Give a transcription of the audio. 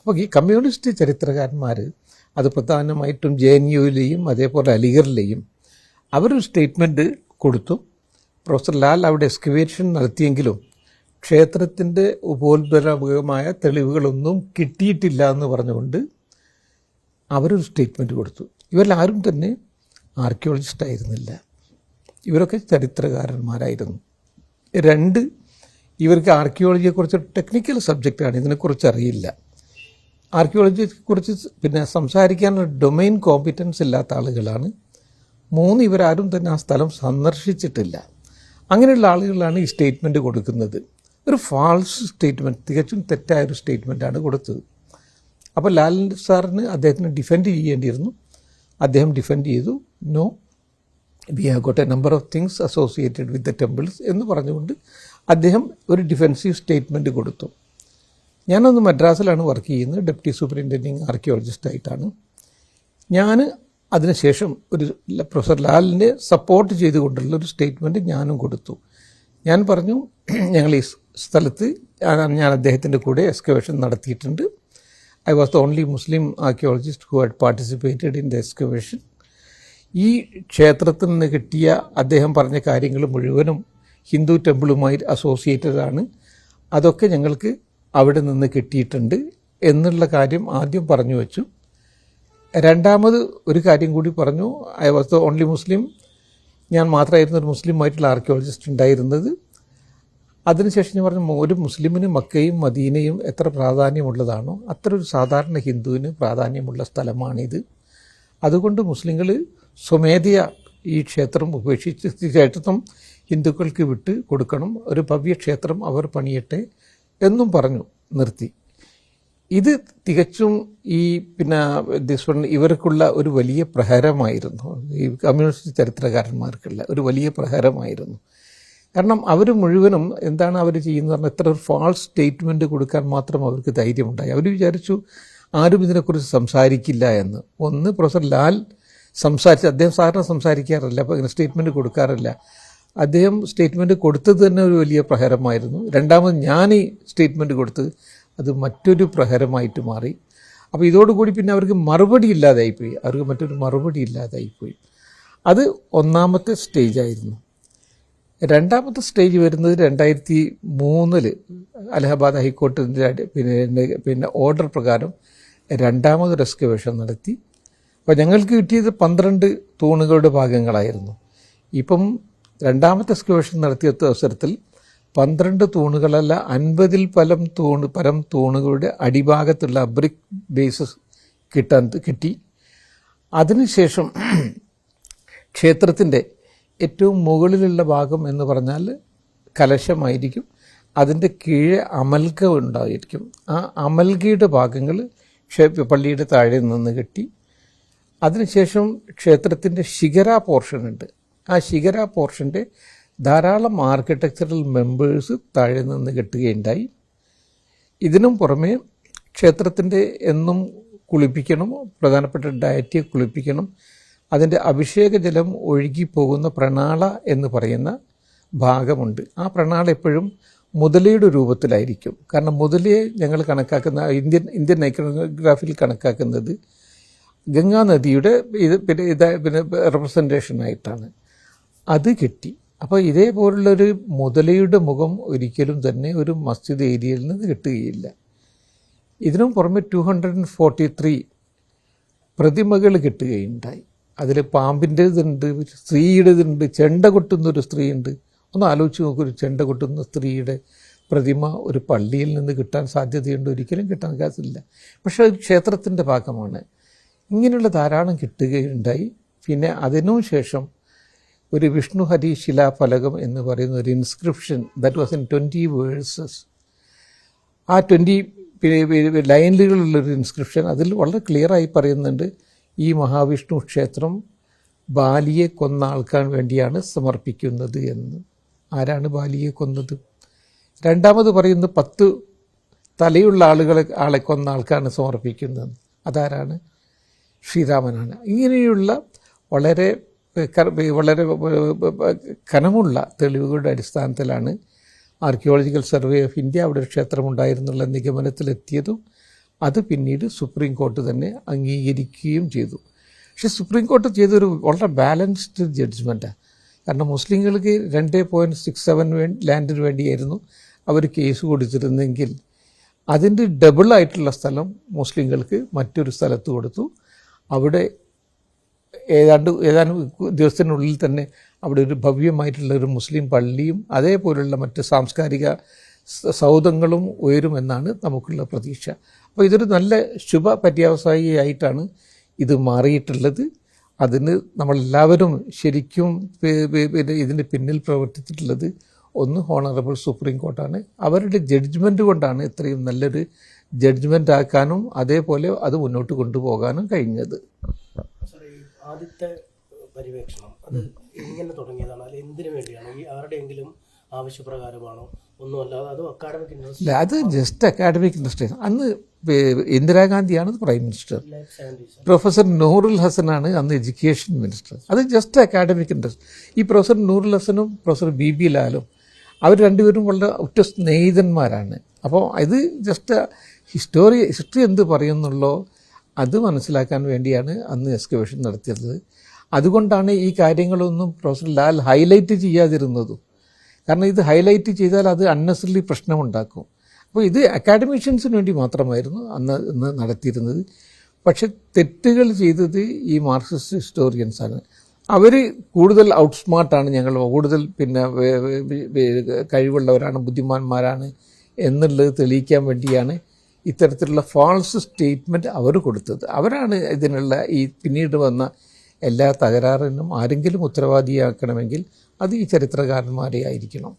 അപ്പോൾ ഈ കമ്മ്യൂണിസ്റ്റ് ചരിത്രകാരന്മാർ അത് പ്രധാനമായിട്ടും JNUവിലെയും അതേപോലെ അലിഗറിലെയും അവരൊരു സ്റ്റേറ്റ്മെൻറ്റ് കൊടുത്തു. പ്രൊഫസർ ലാൽ അവിടെ എക്സ്കവേഷൻ നടത്തിയെങ്കിലും ക്ഷേത്രത്തിൻ്റെ ഉപോത്ഭരമായ തെളിവുകളൊന്നും കിട്ടിയിട്ടില്ല എന്ന് പറഞ്ഞുകൊണ്ട് അവരൊരു സ്റ്റേറ്റ്മെൻറ്റ് കൊടുത്തു. ഇവരിലാരും തന്നെ ആർക്കിയോളജിസ്റ്റ് ആയിരുന്നില്ല, ഇവരൊക്കെ ചരിത്രകാരന്മാരായിരുന്നു. 2, ഇവർക്ക് ആർക്കിയോളജിയെക്കുറിച്ച് ടെക്നിക്കൽ സബ്ജക്റ്റാണ്, ഇതിനെക്കുറിച്ച് അറിയില്ല. ആർക്കിയോളജിയെക്കുറിച്ച് സംസാരിക്കാനുള്ള ഡൊമൈൻ കോമ്പിറ്റൻസ് ഇല്ലാത്ത ആളുകളാണ്. 3, ഇവരാരും തന്നെ ആ സ്ഥലം സന്ദർശിച്ചിട്ടില്ല. അങ്ങനെയുള്ള ആളുകളാണ് ഈ സ്റ്റേറ്റ്മെൻറ്റ് കൊടുക്കുന്നത്. ഒരു ഫാൾസ് സ്റ്റേറ്റ്മെൻറ്റ്, തികച്ചും തെറ്റായൊരു സ്റ്റേറ്റ്മെൻറ്റാണ് കൊടുത്തത്. അപ്പോൾ ലാൽ സാറിന് അദ്ദേഹത്തിന് ഡിഫെൻഡ് ചെയ്യേണ്ടിയിരുന്നു. അദ്ദേഹം ഡിഫെൻഡ് ചെയ്തു. No, we have got a number of things associated with the temples എന്ന് പറഞ്ഞുകൊണ്ട് അദ്ദേഹം ഒരു ഡിഫെൻസീവ് സ്റ്റേറ്റ്മെൻറ്റ് കൊടുത്തു. ഞാനന്ന് മദ്രാസിലാണ് വർക്ക് ചെയ്യുന്നത്, ഡെപ്യൂട്ടി സൂപ്രിൻറ്റൻഡിങ് ആർക്കിയോളജിസ്റ്റായിട്ടാണ്. ഞാൻ അതിനുശേഷം ഒരു പ്രൊഫസർ ലാലിനെ സപ്പോർട്ട് ചെയ്തുകൊണ്ടുള്ള ഒരു സ്റ്റേറ്റ്മെൻറ്റ് ഞാനും കൊടുത്തു. ഞാൻ പറഞ്ഞു, ഞങ്ങൾ ഈ സ്ഥലത്ത് ഞാൻ അദ്ദേഹത്തിൻ്റെ കൂടെ എക്സ്കവേഷൻ നടത്തിയിട്ടുണ്ട്. I was the only Muslim archaeologist who had participated in the excavation. ഈ ക്ഷേത്രത്തിൽ നിന്ന് കിട്ടിയ അദ്ദേഹം പറഞ്ഞ കാര്യങ്ങൾ മുഴുവനും ഹിന്ദു ടെമ്പിളുമായി അസോസിയേറ്റഡ് ആണ്. അതൊക്കെ ഞങ്ങൾക്ക് അവിടെ നിന്ന് കിട്ടിയിട്ടുണ്ട് എന്നുള്ള കാര്യം ആദ്യം പറഞ്ഞു വെച്ചു. രണ്ടാമത് ഒരു കാര്യം കൂടി പറഞ്ഞു, ഐ വാസ് ദ ഓൺലി മുസ്ലിം, ഞാൻ മാത്രമായിരുന്നു ഒരു മുസ്ലിമായിട്ടുള്ള ആർക്കിയോളജിസ്റ്റ് ഉണ്ടായിരുന്നത്. അതിനുശേഷം ഞാൻ പറഞ്ഞു, ഒരു മുസ്ലിമിന് മക്കയും മദീനയും എത്ര പ്രാധാന്യമുള്ളതാണോ അത്ര ഒരു സാധാരണ ഹിന്ദുവിന് പ്രാധാന്യമുള്ള സ്ഥലമാണിത്. അതുകൊണ്ട് മുസ്ലിങ്ങൾ സ്വമേധയ ഈ ക്ഷേത്രം ഉപേക്ഷിച്ച് ക്ഷേത്രം ഹിന്ദുക്കൾക്ക് വിട്ട് കൊടുക്കണം, ഒരു ഭവ്യക്ഷേത്രം അവർ പണിയട്ടെ എന്നും പറഞ്ഞു നിർത്തി. ഇത് തികച്ചും ഈ ഇവർക്കുള്ള ഒരു വലിയ പ്രഹരമായിരുന്നു, ഈ കമ്മ്യൂണിസ്റ്റ് ചരിത്രകാരന്മാർക്കുള്ള ഒരു വലിയ പ്രഹരമായിരുന്നു. കാരണം അവർ മുഴുവനും എന്താണ് അവർ ചെയ്യുന്നത് പറഞ്ഞാൽ എത്ര ഒരു ഫാൾസ് സ്റ്റേറ്റ്മെൻറ്റ് കൊടുക്കാൻ മാത്രം അവർക്ക് ധൈര്യമുണ്ടായി. അവർ വിചാരിച്ചു ആരും ഇതിനെക്കുറിച്ച് സംസാരിക്കില്ല എന്ന്. ഒന്ന്, പ്രൊഫസർ ലാൽ അദ്ദേഹം സാറിന് സംസാരിക്കാറില്ല, അപ്പോൾ ഇങ്ങനെ സ്റ്റേറ്റ്മെൻറ്റ് കൊടുക്കാറില്ല. അദ്ദേഹം സ്റ്റേറ്റ്മെൻറ്റ് കൊടുത്തത് തന്നെ ഒരു വലിയ പ്രഹരമായിരുന്നു. രണ്ടാമത് ഞാൻ ഈ സ്റ്റേറ്റ്മെൻറ്റ് കൊടുത്തത് അത് മറ്റൊരു പ്രഹരമായിട്ട് മാറി. അപ്പോൾ ഇതോടുകൂടി പിന്നെ അവർക്ക് മറുപടി ഇല്ലാതായിപ്പോയി, അവർക്ക് മറ്റൊരു മറുപടി ഇല്ലാതായിപ്പോയി. അത് ഒന്നാമത്തെ സ്റ്റേജായിരുന്നു. രണ്ടാമത്തെ സ്റ്റേജ് വരുന്നത് 2003 അലഹബാദ് ഹൈക്കോടതിൻ്റെ പിന്നെ ഓർഡർ പ്രകാരം രണ്ടാമതൊരു എക്സ്കവേഷൻ നടത്തി. അപ്പോൾ ഞങ്ങൾക്ക് കിട്ടിയത് 12 തൂണുകളുടെ ഭാഗങ്ങളായിരുന്നു. ഇപ്പം രണ്ടാമത്തെ എക്സ്കവേഷൻ നടത്തിയ അവസരത്തിൽ 12 തൂണുകളല്ല 50-ൽ പരം തൂണുകളുടെ അടിഭാഗത്തുള്ള ബ്രിക്ക് ബേസസ് കിട്ടി. അതിനുശേഷം ക്ഷേത്രത്തിൻ്റെ ഏറ്റവും മുകളിലുള്ള ഭാഗം എന്ന് പറഞ്ഞാൽ കലശമായിരിക്കും, അതിൻ്റെ കീഴെ അമൽഗ ഉണ്ടായിരിക്കും. ആ അമൽഗയുടെ ഭാഗങ്ങൾ പള്ളിയുടെ താഴെ നിന്ന് കിട്ടി. അതിനുശേഷം ക്ഷേത്രത്തിൻ്റെ ശിഖര പോർഷൻ ഉണ്ട്. ആ ശിഖര പോർഷൻ്റെ ധാരാളം ആർക്കിടെക്ചറൽ മെമ്പേഴ്സ് താഴെ നിന്ന് കിട്ടുകയുണ്ടായി. ഇതിനും പുറമെ ക്ഷേത്രത്തിൻ്റെ എന്നും കുളിപ്പിക്കണം, പ്രധാനപ്പെട്ട ഡയറ്റിയെ കുളിപ്പിക്കണം. അതിൻ്റെ അഭിഷേക ജലം ഒഴുകിപ്പോകുന്ന പ്രണാള എന്ന് പറയുന്ന ഭാഗമുണ്ട്. ആ പ്രണാള എപ്പോഴും മുതലയുടെ രൂപത്തിലായിരിക്കും. കാരണം മുതലയെ ഞങ്ങൾ കണക്കാക്കുന്ന ഇന്ത്യൻ ഐക്കണോഗ്രാഫിയിൽ കണക്കാക്കുന്നത് ഗംഗാ നദിയുടെ പിന്നെ റെപ്രസെൻറ്റേഷനായിട്ടാണ്. അത് കിട്ടി. അപ്പോൾ ഇതേപോലുള്ളൊരു മുതലയുടെ മുഖം ഒരിക്കലും തന്നെ ഒരു മസ്ജിദ് ഏരിയയിൽ നിന്ന് കിട്ടുകയില്ല. ഇതിനും പുറമെ 243 പ്രതിമകൾ കിട്ടുകയുണ്ടായി. അതിൽ പാമ്പിൻ്റേതുണ്ട്, സ്ത്രീയുടേതുണ്ട്, ചെണ്ട കൊട്ടുന്നൊരു സ്ത്രീയുണ്ട്. ഒന്ന് ആലോചിച്ച് നോക്കൂ, ഒരു ചെണ്ട കൊട്ടുന്ന സ്ത്രീയുടെ പ്രതിമ ഒരു പള്ളിയിൽ നിന്ന് കിട്ടാൻ സാധ്യതയുണ്ട്? ഒരിക്കലും കിട്ടാൻ സാധ്യതയില്ല. പക്ഷേ അത് ക്ഷേത്രത്തിൻ്റെ ഭാഗമാണ്. ഇങ്ങനെയുള്ള ധാരാളം കിട്ടുകയുണ്ടായി. പിന്നെ അതിനു ശേഷം ഒരു വിഷ്ണുഹരി ശിലാഫലകം എന്ന് പറയുന്ന ഒരു inscription that was in 20 versus. ആ 20 ലൈനുകളുള്ളൊരു ഇൻസ്ക്രിപ്ഷൻ. അതിൽ വളരെ ക്ലിയറായി പറയുന്നുണ്ട്, ഈ മഹാവിഷ്ണു ക്ഷേത്രം ബാലിയെ കൊന്ന ആൾക്കാൻ വേണ്ടിയാണ് സമർപ്പിക്കുന്നത് എന്ന്. ആരാണ് ബാലിയെ കൊന്നത്? രണ്ടാമത് പറയുന്നത് 10 തലയുള്ള ആളെ കൊന്ന ആൾക്കാണ് സമർപ്പിക്കുന്നത്. അതാരാണ്? ശ്രീരാമനാണ്. ഇങ്ങനെയുള്ള വളരെ കനമുള്ള തെളിവുകളുടെ അടിസ്ഥാനത്തിലാണ് ആർക്കിയോളജിക്കൽ സർവേ ഓഫ് ഇന്ത്യ അവിടെ ഒരു ക്ഷേത്രമുണ്ടായിരുന്നുള്ള നിഗമനത്തിലെത്തിയതും അത് പിന്നീട് സുപ്രീം കോർട്ട് തന്നെ അംഗീകരിക്കുകയും ചെയ്തു. പക്ഷേ സുപ്രീം കോർട്ട് ചെയ്തൊരു വളരെ ബാലൻസ്ഡ് ജഡ്ജ്മെൻറ്റാണ്. കാരണം മുസ്ലിങ്ങൾക്ക് 2.67 ലാൻഡിന് വേണ്ടിയായിരുന്നു അവർ കേസ് കൊടുത്തിരുന്നെങ്കിൽ അതിൻ്റെ ഡബിളായിട്ടുള്ള സ്ഥലം മുസ്ലിങ്ങൾക്ക് മറ്റൊരു സ്ഥലത്ത് കൊടുത്തു. അവിടെ ഏതാനും ദിവസത്തിനുള്ളിൽ തന്നെ അവിടെ ഒരു ഭവ്യമായിട്ടുള്ള ഒരു മുസ്ലിം പള്ളിയും അതേപോലുള്ള മറ്റ് സാംസ്കാരിക സൗധങ്ങളും ഉയരുമെന്നാണ് നമുക്കുള്ള പ്രതീക്ഷ. അപ്പോൾ ഇതൊരു നല്ല ശുഭ പര്യാവസായിയായിട്ടാണ് ഇത് മാറിയിട്ടുള്ളത്. അതിന് നമ്മളെല്ലാവരും ശരിക്കും ഇതിന് പിന്നിൽ പ്രവർത്തിച്ചിട്ടുള്ളത് ഒന്ന് ഹോണറബിൾ സുപ്രീം കോർട്ടാണ്. അവരുടെ ജഡ്ജ്മെൻറ്റ് കൊണ്ടാണ് ഇത്രയും നല്ലൊരു ജഡ്ജ്മെൻ്റ് ആക്കാനും അതേപോലെ അത് മുന്നോട്ട് കൊണ്ടുപോകാനും കഴിഞ്ഞത്. ആദ്യത്തെ പര്യവേക്ഷണം അത് എങ്ങനെ തുടങ്ങിയതാണ്? അത് എന്തിനു വേണ്ടിയാണ്? ഈ ആരുടെയെങ്കിലും ആവശ്യപ്രകാരമാണോ? ഒന്നുമല്ലാതെ അത് അക്കാഡമിക് ഇൻട്രസ്റ്റ്? ഇല്ല, അത് ജസ്റ്റ് അക്കാഡമിക് ഇൻട്രസ്റ്റ്. അന്ന് ഇന്ദിരാഗാന്ധിയാണ് പ്രൈം മിനിസ്റ്റർ. പ്രൊഫസർ നൂറുൽ ഹസനാണ് അന്ന് എഡ്യൂക്കേഷൻ മിനിസ്റ്റർ. അത് ജസ്റ്റ് അക്കാഡമിക് ഇൻട്രസ്റ്റ്. ഈ പ്രൊഫസർ നൂറുൽ ഹസനും പ്രൊഫസർ ബി ലാലും അവർ രണ്ടുപേരും വളരെ ഒറ്റ സ്നേഹിതന്മാരാണ്. അപ്പോൾ ഇത് ജസ്റ്റ് ഹിസ്റ്ററി എന്ത് പറയുന്നുള്ളോ അത് മനസ്സിലാക്കാൻ വേണ്ടിയാണ് അന്ന് എക്സ്കവേഷൻ നടത്തിയത്. അതുകൊണ്ടാണ് ഈ കാര്യങ്ങളൊന്നും പ്രൊഫസർ ലാൽ ഹൈലൈറ്റ് ചെയ്യാതിരുന്നതും. കാരണം ഇത് ഹൈലൈറ്റ് ചെയ്താൽ അത് അൺനെസറിലി പ്രശ്നമുണ്ടാക്കും. അപ്പോൾ ഇത് അക്കാഡമിഷ്യൻസിന് വേണ്ടി മാത്രമായിരുന്നു അന്ന് നടത്തിയിരുന്നത്. പക്ഷെ തെറ്റുകൾ ചെയ്തത് ഈ മാർക്സിസ്റ്റ് ഹിസ്റ്റോറിയൻസാണ്. അവർ കൂടുതൽ ഔട്ട്സ്മാർട്ടാണ്, ഞങ്ങൾ കൂടുതൽ കഴിവുള്ളവരാണ്, ബുദ്ധിമാന്മാരാണ് എന്നുള്ളത് തെളിയിക്കാൻ വേണ്ടിയാണ് ഇത്തരത്തിലുള്ള ഫാൾസ് സ്റ്റേറ്റ്മെൻറ്റ് അവർ കൊടുത്തത്. അവരാണ് ഇതിനുള്ള ഈ പിന്നീട് വന്ന എല്ലാ തകരാറിനും ആരെങ്കിലും ഉത്തരവാദിയാക്കണമെങ്കിൽ അത് ഈ ചരിത്രകാരന്മാരെ ആയിരിക്കണം.